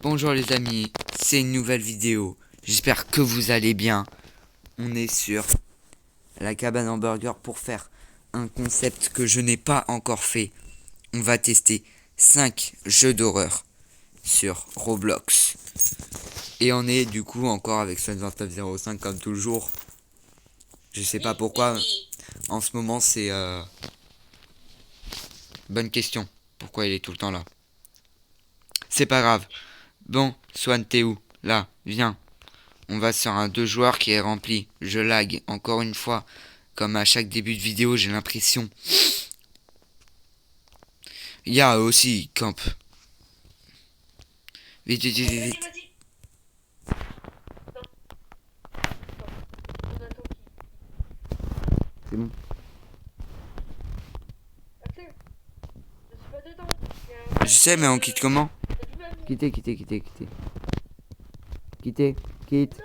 Bonjour les amis, c'est une nouvelle vidéo. J'espère que vous allez bien. On est sur la cabane hamburger pour faire un concept que je n'ai pas encore fait. On va tester 5 jeux d'horreur sur Roblox. Et on est du coup encore avec Swan2905 comme toujours. Je sais pas pourquoi. En ce moment c'est... Bonne question. Pourquoi il est tout le temps là? C'est pas grave. Bon, Swan, t'es où? Là, viens. On va sur un 2 joueurs qui est rempli. Je lag encore une fois. Comme à chaque début de vidéo, j'ai l'impression. Il y a aussi camp. Vite, vite, vite, vite. C'est bon. Je sais, mais on quitte comment? Quittez, quittez, quittez, quittez. Quittez, quitte.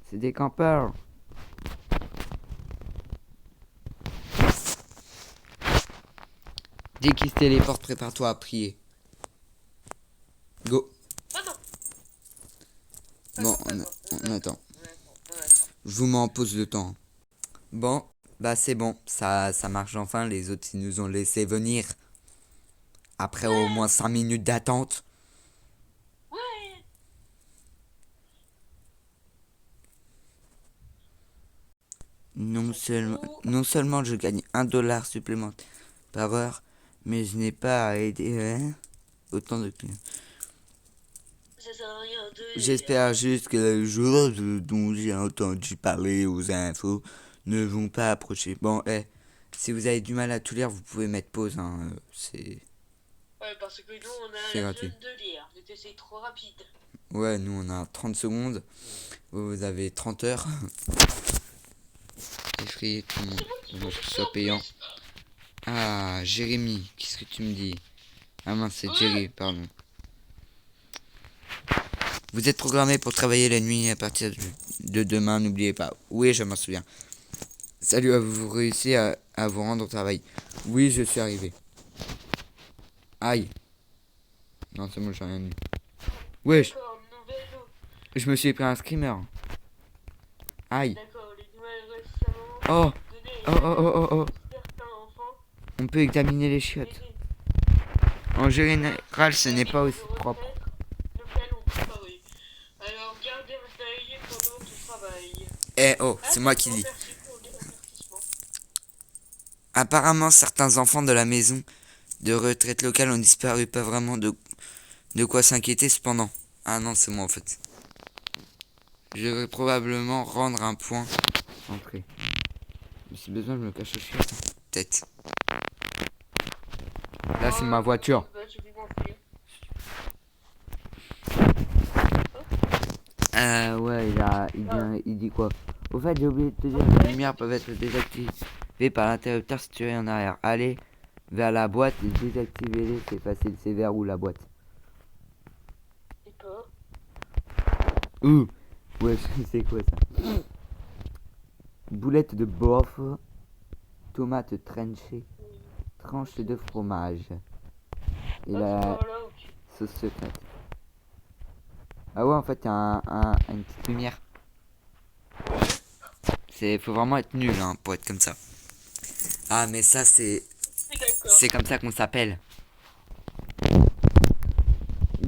C'est des campeurs. Dès qu'ils se téléportent, prépare-toi à prier. Go. Bon, on attend. Je vous mets en pause de temps. Bon, bah c'est bon. Ça marche enfin. Les autres, ils nous ont laissé venir. Après au moins 5 minutes d'attente. Non seulement je gagne 1 $ supplémentaire par heure, mais je n'ai pas à aider autant de clients. J'espère juste que les joueurs dont j'ai entendu parler aux infos ne vont pas approcher. Bon, si vous avez du mal à tout lire, vous pouvez mettre pause. Hein, c'est... Ouais, parce que nous, on a la zone de lire. C'est trop rapide. Ouais, nous, on a 30 secondes. Vous avez 30 heures. Effrayé tout le monde. Pour que ce soit payant. Ah, Jérémy, qu'est-ce que tu me dis? Ah mince, c'est Jerry, pardon. Vous êtes programmé pour travailler la nuit à partir de demain, n'oubliez pas. Oui, je m'en souviens. Salut, vous réussissez à vous rendre au travail? Oui, je suis arrivé. Aïe. Non, c'est bon, j'ai rien dit. Wesh, je me suis pris un screamer. Aïe. Oh. Oh, oh, oh, oh, oh. On peut examiner les chiottes. En général, ce n'est pas aussi propre. Eh oh, c'est moi qui dis. Apparemment, certains enfants de la maison de retraite locale ont disparu. Pas vraiment de quoi s'inquiéter cependant. Ah non, c'est moi en fait. Je vais probablement rendre un point. Entrée. Mais si besoin, je me cache au chiottes. Tête. Là, c'est ma voiture. Ouais, il dit quoi? Au fait, j'ai oublié de te dire que les lumières peuvent être désactivées par l'interrupteur situé en arrière. Allez vers la boîte et désactivez-les, c'est facile. C'est vers où la boîte? Ouh. Ouais, c'est quoi ça? Boulette de bof, tomate tranchée, tranche de fromage et la sauce secrète. Ah ouais, en fait, il y a une petite lumière. Faut vraiment être nul hein, pour être comme ça. Ah, mais ça, c'est comme ça qu'on s'appelle.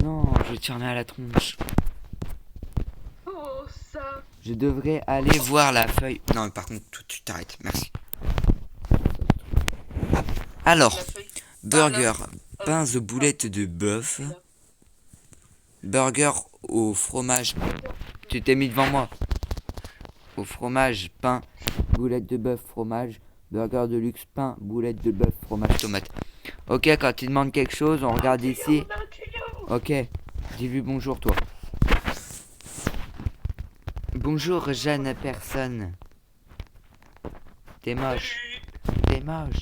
Non, je vais te fermer à la tronche. Oh, ça. Je devrais aller voir la feuille. Non, par contre, tu t'arrêtes, merci. Alors, burger, pain de boulettes de bœuf, burger au fromage. Tu t'es mis devant moi. Au fromage, pain, boulette de bœuf, fromage, burger de luxe, pain, boulette de bœuf, fromage, tomate. Ok, quand il demande quelque chose, on regarde ici. Ok, dis-lui bonjour toi. Bonjour Jeanne personne. T'es moche. T'es moche.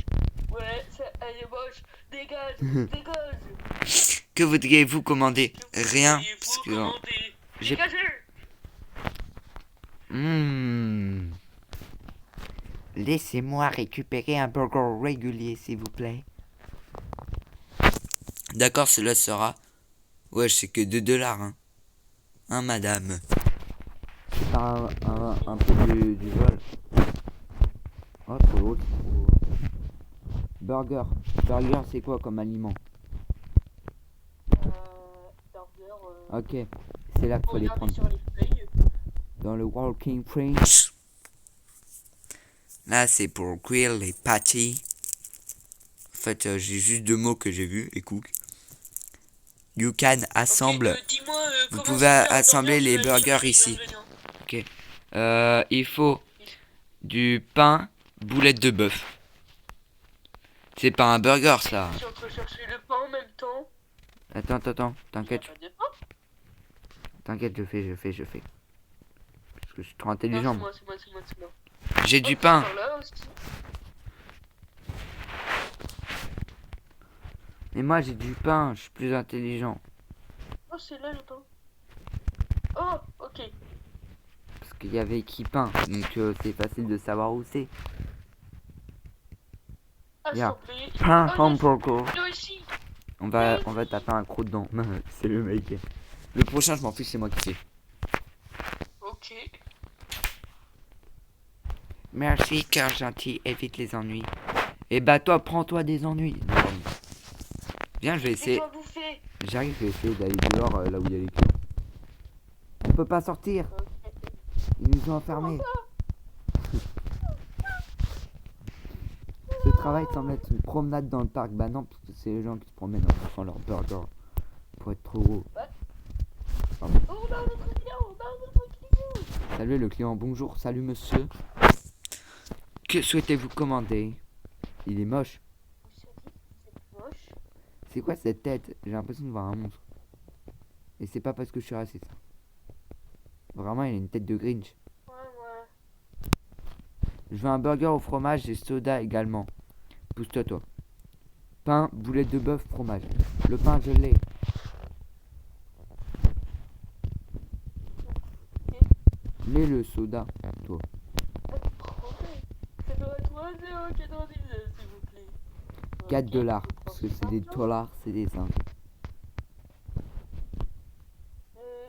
Ouais, elle est moche. Dégage, dégage. Que voudriez-vous commander? Rien. Parce que j'ai... Laissez-moi récupérer un burger régulier, s'il vous plaît. D'accord, cela sera Ouais, c'est que 2 dollars, hein. Hein, madame. C'est pas un peu du vol. Oh, trop haut, trop... Burger. Burger, c'est quoi comme aliment? Burger. Ok, c'est là qu'il faut les prendre. Sur les feuilles. Dans le Walking Prince. Là, c'est pour cuire les patties. En fait, j'ai juste 2 mots que j'ai vus. Écoute. You can assemble. Okay, dis-moi, Vous comment pouvez se fait un assembler burger les sur la burgers liste des ici. ingrédients? Ok. Il faut du pain, boulettes de bœuf. C'est pas un burger, ça. Je suis en train de chercher le pain en même temps. Attends, Il y a t'inquiète. pas de pain. T'inquiète, je fais. Parce que je suis trop Non, intelligent. c'est moi. J'ai du Oh, pain. par là aussi. Mais moi, j'ai du pain. Je suis plus intelligent. Oh, c'est là le pain. Oh, ok. Parce qu'il y avait écrit pain. Donc, c'est facile de savoir où c'est. Yeah. Assembler. Pain, Oh, hamburger. là aussi. On va taper un croc dedans. C'est le mec. Le prochain, je m'en fiche, c'est moi qui sais. Ok. Merci, cœur gentil, évite les ennuis. Et bah toi, prends-toi des ennuis. Viens, je vais essayer. Laisse-moi bouffer. J'arrive, je vais essayer d'aller dehors, là où il y a les clients. On peut pas sortir. Ok. Ils nous ont enfermés. Ce travail semble être une promenade dans le parc. Bah non, parce que c'est les gens qui se promènent en mangeant leur burger. Pour être trop gros. Oh, on a notre client. Salut le client, bonjour, salut monsieur. Que souhaitez-vous commander? Il est moche. C'est moche. C'est quoi cette tête? J'ai l'impression de voir un monstre. Et c'est pas parce que je suis raciste. Vraiment, il a une tête de Grinch. Ouais. Je veux un burger au fromage et soda également. Pousse-toi, toi. Pain, boulette de bœuf, fromage. Le pain, je l'ai. L'ai le soda, toi. Ça doit être 1,99 s'il vous plaît. 4 Ok, dollars. je prends Parce que ce c'est des pain. dollars, c'est des 5.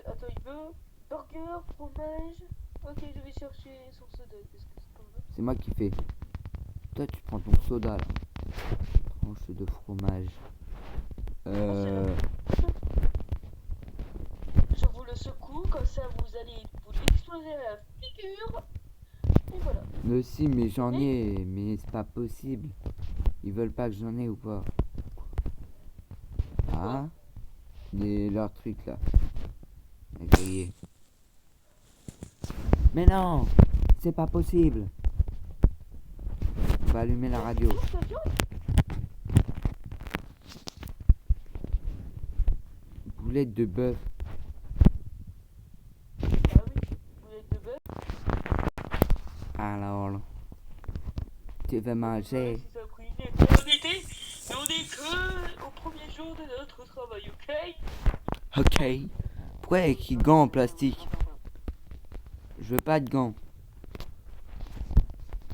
Attends, il veut burger, fromage. Ok, je vais chercher son soda. Qu'est-ce que c'est par là? C'est moi qui fais. Toi, tu prends ton soda, là. Tranche de fromage. Je vous le secoue, comme ça vous allez vous l'exploser à la figure. Et voilà. Mais si, mais j'en ai. Mais c'est pas possible. Ils veulent pas que j'en ai ou pas? Ah, leur truc là. Grillé. Mais non, c'est pas possible. On va allumer la radio. Boulette de bœuf. Ah oui, boulette de bœuf. Alors, tu veux manger? C'est ça, ruiné. On est que au premier jour de notre travail, ok? Ok. Pourquoi avec gants en plastique? Je veux pas de gants.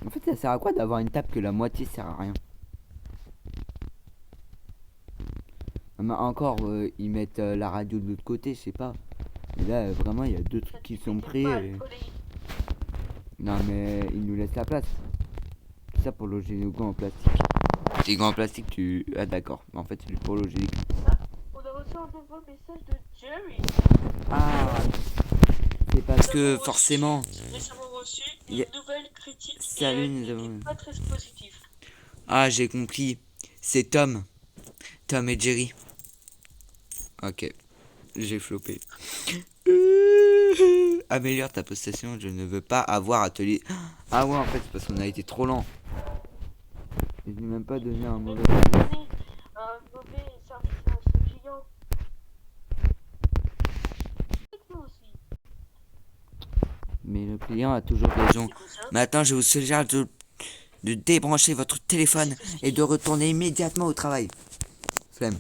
En fait, ça sert à quoi d'avoir une table que la moitié sert à rien? Mais encore, ils mettent la radio de l'autre côté, je sais pas. Mais là, vraiment, il y a 2 trucs qui sont pris. Non, mais ils nous laissent la place. Tout ça pour loger nos gants en plastique. Les gants en plastique, tu... Ah d'accord. En fait, c'est pour loger les... On a reçu un nouveau message de Jerry. Ah, c'est parce que forcément... Récemment reçu une nouvelle critique. Salut, et nous elle avons... n'était pas très positif. Ah, j'ai compris. C'est Tom. Tom et Jerry. Ok. J'ai flopé. Améliore ta prestation, je ne veux pas avoir atelier. Ah ouais, en fait, c'est parce qu'on a été trop lent. Je n'ai même pas donné un mauvais avis. Un mauvais service à ce client. Nous aussi. Mais le client a toujours raison. Maintenant, je vous suggère de débrancher votre téléphone et de retourner immédiatement au travail. Flemme.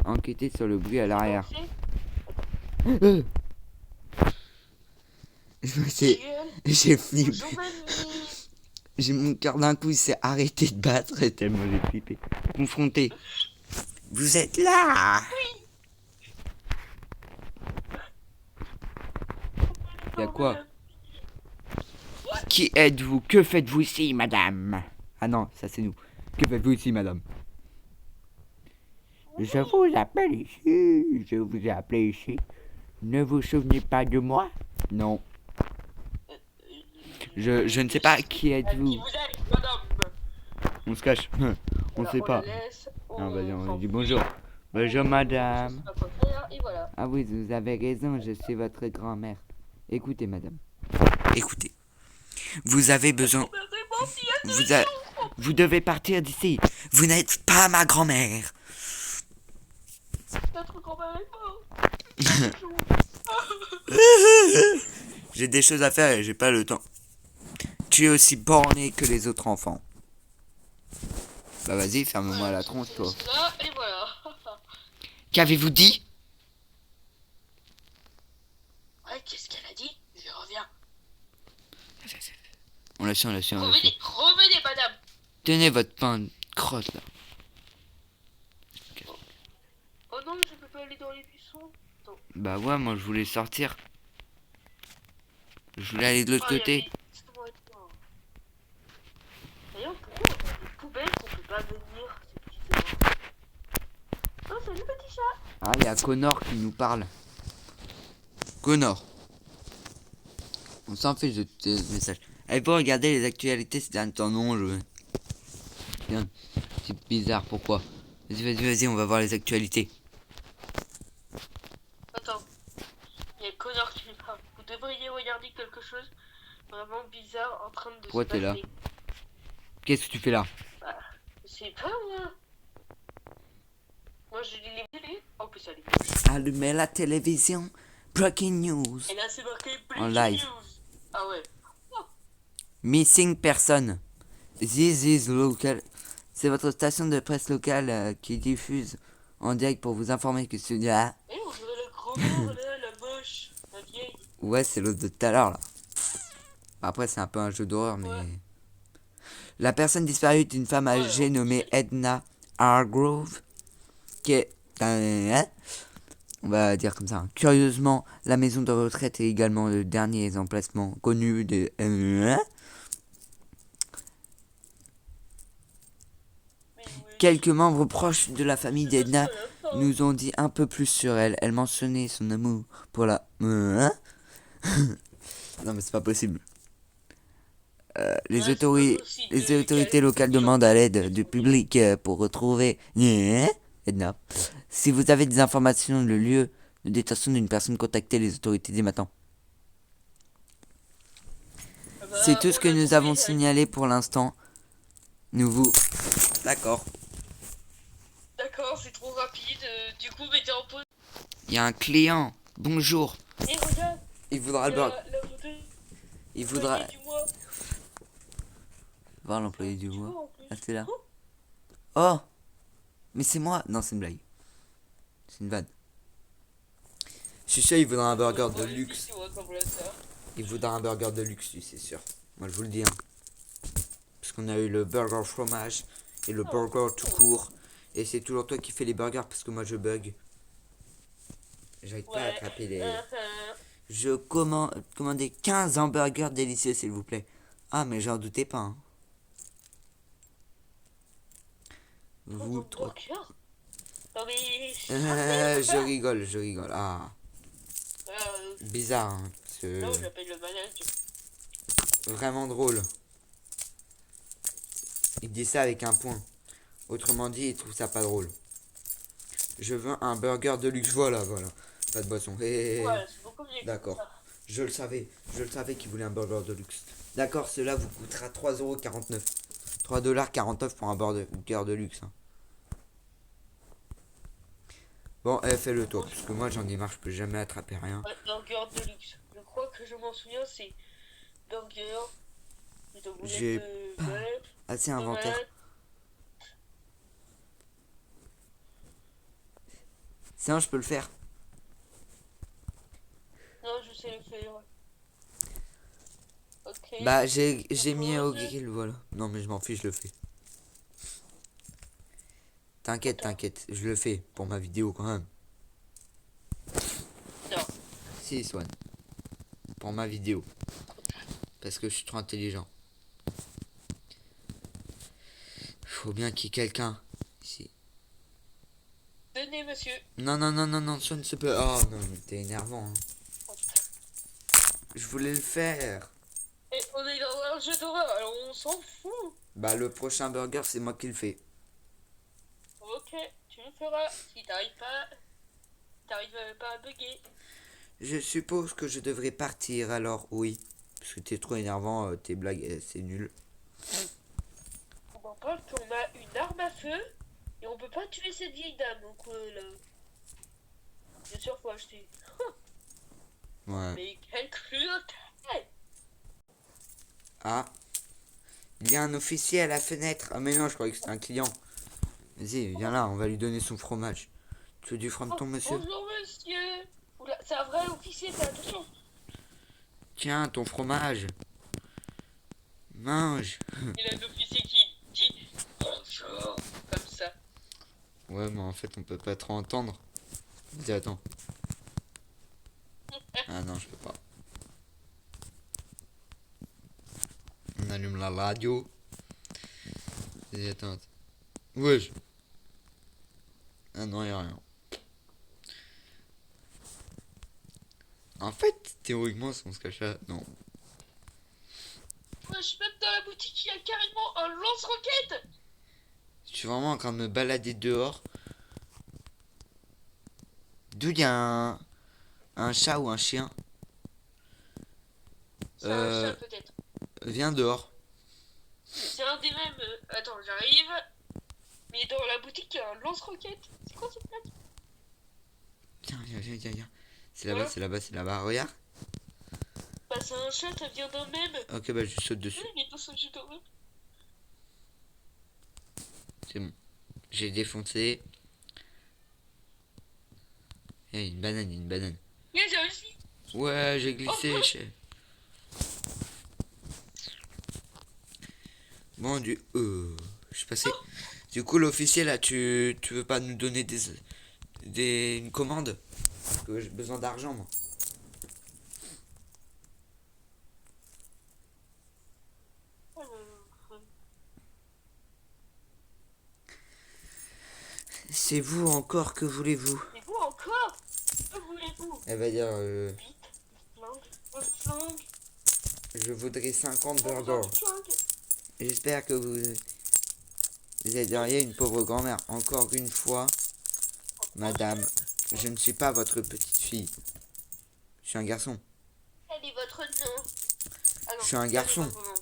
Enquêtez sur le bruit à l'arrière. J'ai flippé. J'ai mon cœur d'un coup, il s'est arrêté de battre et tellement j'ai flippé. Confronté. Vous êtes là? Y a quoi? Qui êtes-vous? Que faites-vous ici, madame? Ah non, ça c'est nous. Que faites-vous ici, madame? Je vous appelle ici. Je vous ai appelé ici. Ne vous souvenez pas de moi? Non. Je ne sais pas qui êtes-vous. Qui vous êtes, madame? On se cache. On sait On pas. la laisse, Ah, vas-y, on s'en dit fiche. bonjour. Bonjour, Je madame. sais pas quoi faire, et voilà. Ah oui, vous avez raison, je suis votre grand-mère. Écoutez, madame. Écoutez. Vous avez besoin... Vous devez partir d'ici. Vous n'êtes pas ma grand-mère. Notre grand-mère est morte. J'ai des choses à faire et j'ai pas le temps. Tu es aussi borné que les autres enfants. Bah vas-y, ferme-moi la tronche, toi. Là, et voilà. Qu'avez-vous dit? Ouais, qu'est-ce qu'elle a dit? Je reviens. On l'a su, on l'a su, on l'a su. Revenez, revenez, madame. Tenez votre pain de crotte, là. Oh non, je peux pas aller dans les buissons. Attends. Bah ouais, moi je voulais sortir. Je voulais aller de l'autre côté. D'ailleurs, pourquoi on a des poubelles qu'on peut pas venir? C'est bizarre. Oh, salut petit chat. Ah, il y a Connor qui nous parle. Connor. On s'en fiche de tes messages. Allez, vous regardez les actualités ces derniers temps. Non, je... Tiens, c'est bizarre, pourquoi? Vas-y, on va voir les actualités. Attends. Il y a Connor qui me parle. Vous devriez regarder quelque chose vraiment bizarre en train de Pourquoi se t'es là? passer. Qu'est-ce que tu fais là? Bah, je sais pas moi. Moi je lis les télés. En plus elle est. Allumez la télévision. Breaking news. Et là c'est marqué En Breaking live. News. Ah ouais. Missing person. This is local. C'est votre station de presse locale qui diffuse en direct pour vous informer que celui-là... Eh, on dirait la grand-mère là, la moche, la vieille. Ouais, c'est l'autre de tout à l'heure là. Après, c'est un peu un jeu d'horreur, mais... Ouais. La personne disparue est une femme âgée nommée Edna Hargrove, qui est... on va dire comme ça. Hein. Curieusement, la maison de retraite est également le dernier emplacement connu de... Quelques membres proches de la famille d'Edna nous ont dit un peu plus sur elle. Elle mentionnait son amour pour la... Non mais c'est pas possible. Les autorités locales demandent à l'aide du public pour retrouver Edna. Si vous avez des informations sur le lieu de détention d'une personne, contactez les autorités dès maintenant. C'est tout ce que nous avons signalé pour l'instant. Nous vous... D'accord. D'accord, c'est trop rapide. Du coup, mettez en pause. Il y a un client. Bonjour. Et regarde, Il voudra le burger. la photo Il voudra... du mois. Voir l'employé du mois. En plus. Ah, c'est là. Oh! Mais c'est moi! Non, c'est une blague. C'est une vanne. Je suis sûr, il voudra un burger de luxe. Il voudra un burger de luxe, lui, c'est sûr. Moi, je vous le dis. Hein. Parce qu'on a eu le burger fromage et le burger tout court. Et c'est toujours toi qui fais les burgers parce que moi, je bug. J'arrive pas à attraper les... Je commandais 15 hamburgers délicieux, s'il vous plaît. Ah, mais j'en doutais pas. Hein. Vous trois. Non mais... Je rigole. Ah. Bizarre, hein, parce que... Non, j'appelle le manager. Vraiment drôle. Il dit ça avec un point. Autrement dit, il trouve ça pas drôle. Je veux un burger de luxe. Voilà. Pas de boisson. Ouais, c'est beaucoup mieux. D'accord. Je le savais qu'il voulait un burger de luxe. D'accord, cela vous coûtera 3,49€. 3,49$ pour un burger de luxe. Hein. Bon, fais-le toi, parce que moi j'en ai marre, je peux jamais attraper rien. Ouais, burger de luxe. Je crois que je m'en souviens, c'est burger. J'ai pas assez inventaire. Sinon, je peux le faire. Non, je sais le faire. Ok. Bah, j'ai mis au grill, voilà. Non, mais je m'en fiche, je le fais. T'inquiète, t'inquiète, je le fais pour ma vidéo quand même. Non. Si, Swan. Pour ma vidéo. Parce que je suis trop intelligent. Faut bien qu'il y ait quelqu'un ici. Tenez, monsieur. Non, non, non, non, non, Swan se peut. Oh non, mais t'es énervant. Hein. Je voulais le faire. Et on est dans un jeu d'horreur, alors on s'en fout. Bah, le prochain burger, c'est moi qui le fais. Ok, tu le feras. Si t'arrives pas à bugger. Je suppose que je devrais partir, alors oui. Parce que t'es trop énervant, tes blagues, c'est nul. On m'en parle qu'on a une arme à feu et on peut pas tuer cette vieille dame. Donc là. Bien sûr, faut acheter. Ouais. Mais quelle cruauté! Ah. Il y a un officier à la fenêtre. Ah mais non, je croyais que c'était un client. Vas-y, viens là, on va lui donner son fromage. Tu veux du frometon, monsieur? Bonjour, monsieur. Oula, c'est un vrai officier, fais attention. Tiens, ton fromage. Mange. Il y a un officier qui dit bonjour, comme ça. Ouais, mais en fait, on peut pas trop entendre. Vas-y, attends. Ah non, je peux pas. On allume la radio. Vas-y, attends. Wesh. Ah non, y'a rien. En fait, théoriquement, si on se cache là, non. Wesh, même dans la boutique, il y a carrément un lance-roquette. Je suis vraiment en train de me balader dehors. D'où il y a un chat ou un chien. C'est un chat, peut-être. Viens dehors. C'est un des mêmes. Attends, j'arrive. Mais dans la boutique, il y a un lance-roquette. C'est quoi cette blague? Viens, viens, viens, viens, viens. C'est là-bas, c'est là-bas, c'est là-bas. Regarde. Bah, c'est un chat, ça vient d'un même. Ok, bah je saute dessus. Oui, mais dans ce jeu d'horreur. C'est bon. J'ai défoncé. Eh, une banane, une banane. Mais j'ai réussi. Ouais, j'ai glissé. Oh, Bon, je suis passé. Du coup, l'officier, là, tu veux pas nous donner une commande? Parce que j'ai besoin d'argent, moi. C'est vous encore, que voulez-vous? Et vous encore? Que voulez-vous? Elle va dire, Vite, votre flingue. je voudrais 50 Votre burgers. flingue. J'espère que vous aideriez une pauvre grand-mère. Encore une fois, madame, je ne suis pas votre petite fille. Je suis un garçon. Quel est votre nom? Ah non, Je suis un quel est garçon. votre nom?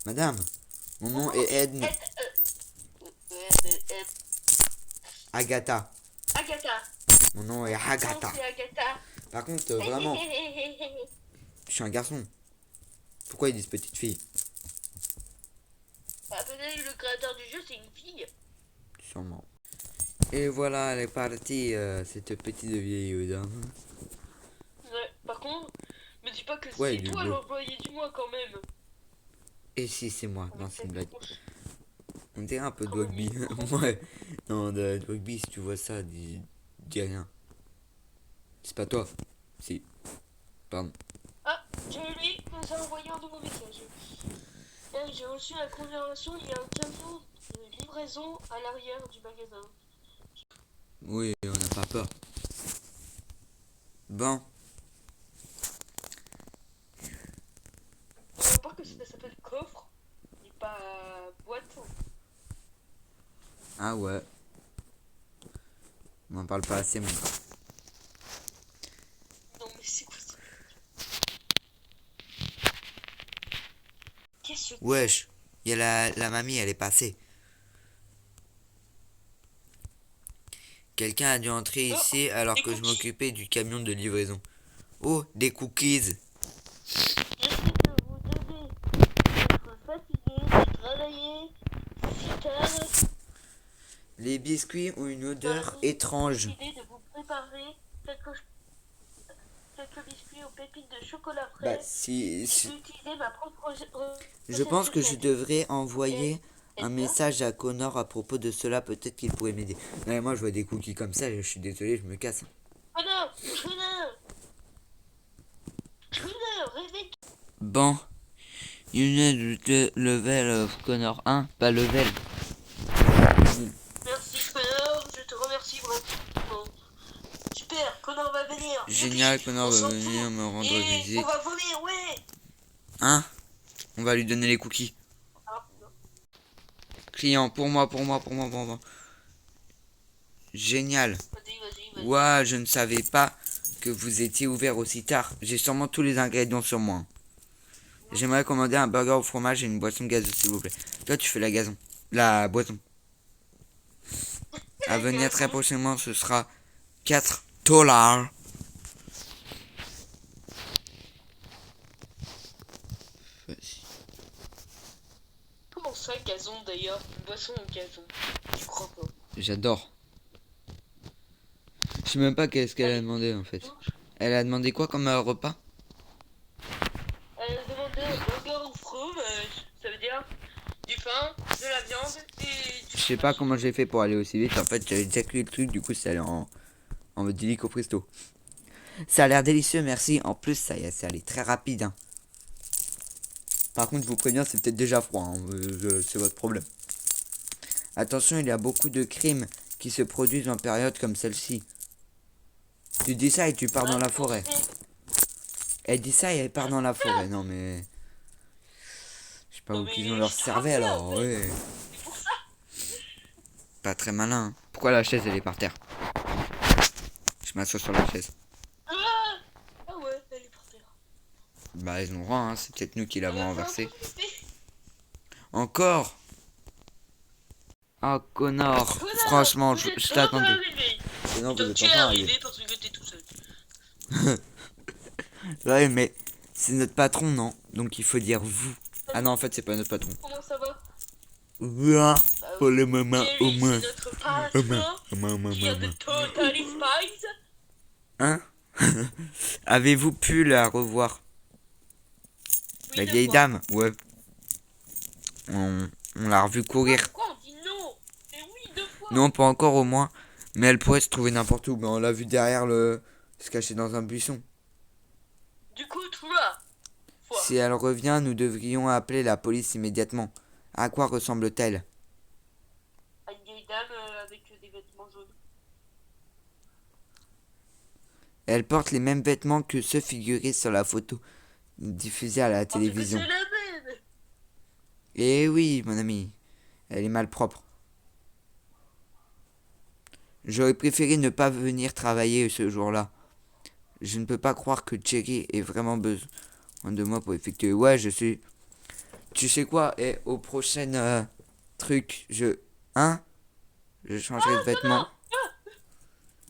Madame, mon nom est Edna. Agatha. Agatha. Mon nom est Non, Agatha. c'est Agatha. Par contre, vraiment, je suis un garçon. Pourquoi ils disent petite fille? Bah, peut-être le créateur du jeu, c'est une fille. Sûrement. Et voilà, elle est partie, cette petite vieille dame. Ouais, par contre, me dis pas que Ouais, c'est du toi bleu. l'employé du mois quand même. Et si, c'est moi. Non, c'est une blague. Tronche. On dirait un peu de Comment Dogby. il- Ouais. Non, de Dogby, si tu vois ça, dis rien. C'est pas toi. Si. Pardon. Ah, Jeremy nous a envoyé un nouveau message. J'ai reçu la confirmation, il y a un camion de livraison à l'arrière du magasin. Oui, on n'a pas peur. Bon. On va voir que ça s'appelle coffre et pas boîte. Ah ouais. On n'en parle pas assez, mon gars. Non mais c'est quoi ça? Qu'est-ce que... Wesh. Il y a la mamie, elle est passée. Quelqu'un a dû entrer Oh, ici alors des que je cookies. m'occupais du camion de livraison. Oh, des cookies. Je sais que vous devez être fatigué de travailler si tard. Les biscuits ont une odeur J'ai étrange. décidé de vous préparer quelques biscuits aux pépites de chocolat Bah, frais. si, J'ai utilisé ma propre je pense recette que je secrète. devrais envoyer un message à Connor à propos de cela, peut-être qu'il pourrait m'aider. Non, mais moi je vois des cookies comme ça, je suis désolé, je me casse. Connor, Connor, Connor, réveille-toi. Bon, unit de level Connor 1, pas level. Merci Connor, je te remercie vraiment. Super, Connor va venir. Génial, Youpi, Connor on va s'en venir fout. me rendre Et visite. on va voler, ouais. Hein? On va lui donner les cookies. Ah, non. Client, pour moi, pour moi, pour moi, pour moi. Génial. Vas-y. Ouah, je ne savais pas que vous étiez ouvert aussi tard. J'ai sûrement tous les ingrédients sur moi. J'aimerais commander un burger au fromage et une boisson gazeuse, s'il vous plaît. Toi, tu fais la gazon. La boisson. À venir très prochainement, ce sera 4 dollars. Comment ça, gazon d'ailleurs? Une boisson au gazon. Je crois pas. J'adore. Je sais même pas qu'est-ce qu'elle a demandé en fait. Elle a demandé quoi comme repas? Elle a demandé un burger au fromage. Ça veut dire du pain, de la viande et du Je sais pas comment j'ai fait pour aller aussi vite. En fait, j'avais déjà cuit le truc, du coup, c'est allé en mode illico presto. Ça a l'air délicieux, merci. En plus, ça y est, c'est allé très rapide. Hein. Par contre, je vous préviens, c'est peut-être déjà froid. Hein. C'est votre problème. Attention, il y a beaucoup de crimes qui se produisent en période comme celle-ci. Tu dis ça et tu pars dans la forêt. Elle dit ça et elle part dans la forêt. Non mais... Je sais pas où qu'ils ont leur cervelle alors. Ouais. C'est pour ça. Pas très malin. Hein. Pourquoi la chaise elle est par terre? Je m'assois sur la chaise. Ah ouais, elle est par terre. Bah ils ont droit, hein. C'est peut-être nous qui l'avons On va renversée. profiter. Encore? Ah Connor, Connor, franchement, vous je êtes t'attendais. arrivé. Non, vous Donc êtes tu es enfin arrivé arrivé. parce que t'es tout seul. Ouais, mais c'est notre patron, non? Donc il faut dire vous. Ah non, en fait, c'est pas notre patron. Comment ça va? Ouah, Bah pour oui. le moment, au Jerry, moins. c'est notre Au moins, patron au moins, au moins, au qui moins, a au de moins. Totally Spies. Hein? Avez-vous pu la revoir? Oui, La deux vieille fois. dame? Ouais. On l'a revue courir. Pourquoi on dit non? Mais oui, deux fois. Non, pas encore au moins. Mais elle pourrait se trouver n'importe où. Mais on l'a vue derrière le... se cacher dans un buisson. Du coup, trois fois. Si elle revient, nous devrions appeler la police immédiatement. À quoi ressemble-t-elle? À une vieille dame avec des vêtements jaunes. Elle porte les mêmes vêtements que ceux figurés sur la photo diffusée à la Parce que télévision. c'est la même. Eh oui, mon ami. Elle est malpropre. J'aurais préféré ne pas venir travailler ce jour-là. Je ne peux pas croire que Jerry ait vraiment besoin de moi pour effectuer. Ouais, je suis... Tu sais quoi? Et au prochain truc, Hein? Je changerai de vêtements.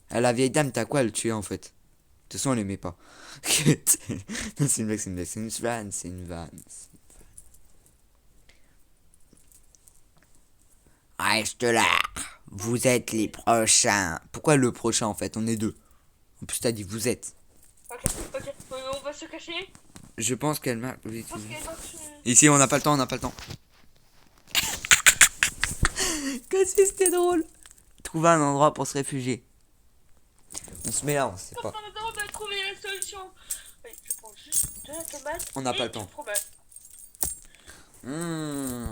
Ah, la vieille dame, t'as quoi à le tuer en fait? De toute façon, on l'aimait pas. Non, c'est une blague, c'est une blague. C'est une vanne, c'est une vanne. Reste là. Vous êtes les prochains. Pourquoi le prochain en fait? On est deux. En plus, t'as dit vous êtes. Ok, on va se cacher. Je pense qu'elle m'a. Oui, Parce qu'elle marche. ici, on n'a pas le temps, on n'a pas le temps. Que si c'était drôle. Trouver un endroit pour se réfugier. On se met là, on sait pas. Maintenant, on a trouvé la solution. Oui, je prends juste de la tomate. On n'a et pas le du temps. fromage.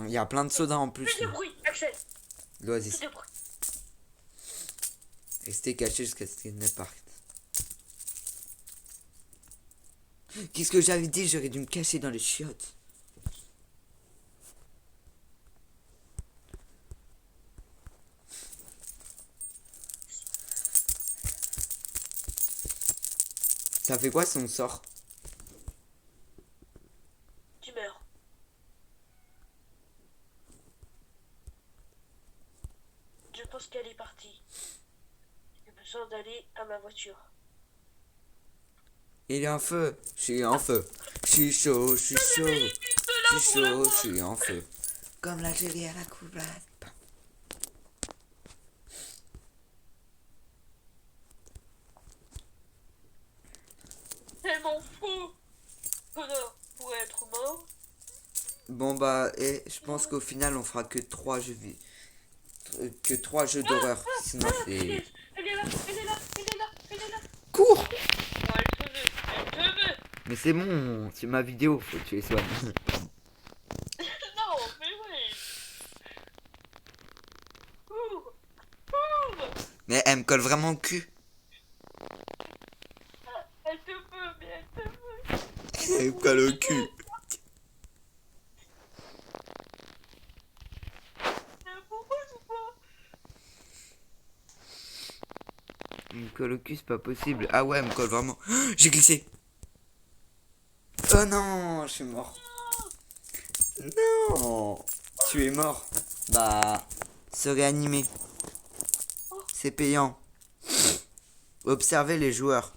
Il y a plein de soda en plus. Plus de bruit, Axel. L'oasis. Plus de bruit. Restez caché jusqu'à ce qu'elle ne parte. Qu'est-ce que j'avais dit? J'aurais dû me cacher dans les chiottes. Ça fait quoi si on sort? Tu meurs. Je pense qu'elle est partie. J'ai besoin d'aller à ma voiture. Il y a un feu. Je suis en feu. Je suis chaud, je suis chaud. Je suis chaud, je suis en feu. Comme la gelée à la coubade. Tellement fou. Connor pourrait être mort. Bon bah, et je pense qu'au final on fera que 3 jeux que 3 jeux d'horreur. Sinon Elle c'est... est, elle est là, elle est là, elle est là, elle est là. Cours. Oh, elle te veut, elle te veut. Mais c'est bon, c'est ma vidéo, faut tuer Swan. Non, mais ouais. Cours, cours. Mais elle me colle vraiment au cul. Elle te veut, mais elle te veut. Elle me colle au cul. Mais pourquoi c'est pas? Elle me colle au cul, c'est pas possible. Ah ouais, elle me colle vraiment. J'ai glissé. Oh non, je suis mort. Non, tu es mort. Bah, se réanimer, c'est payant. Observez les joueurs.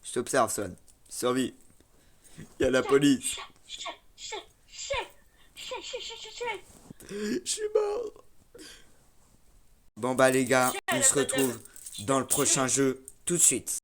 Je t'observe, Swan. Survie. Il y a la police. Je suis mort. Bon bah les gars, on se retrouve dans le prochain jeu tout de suite.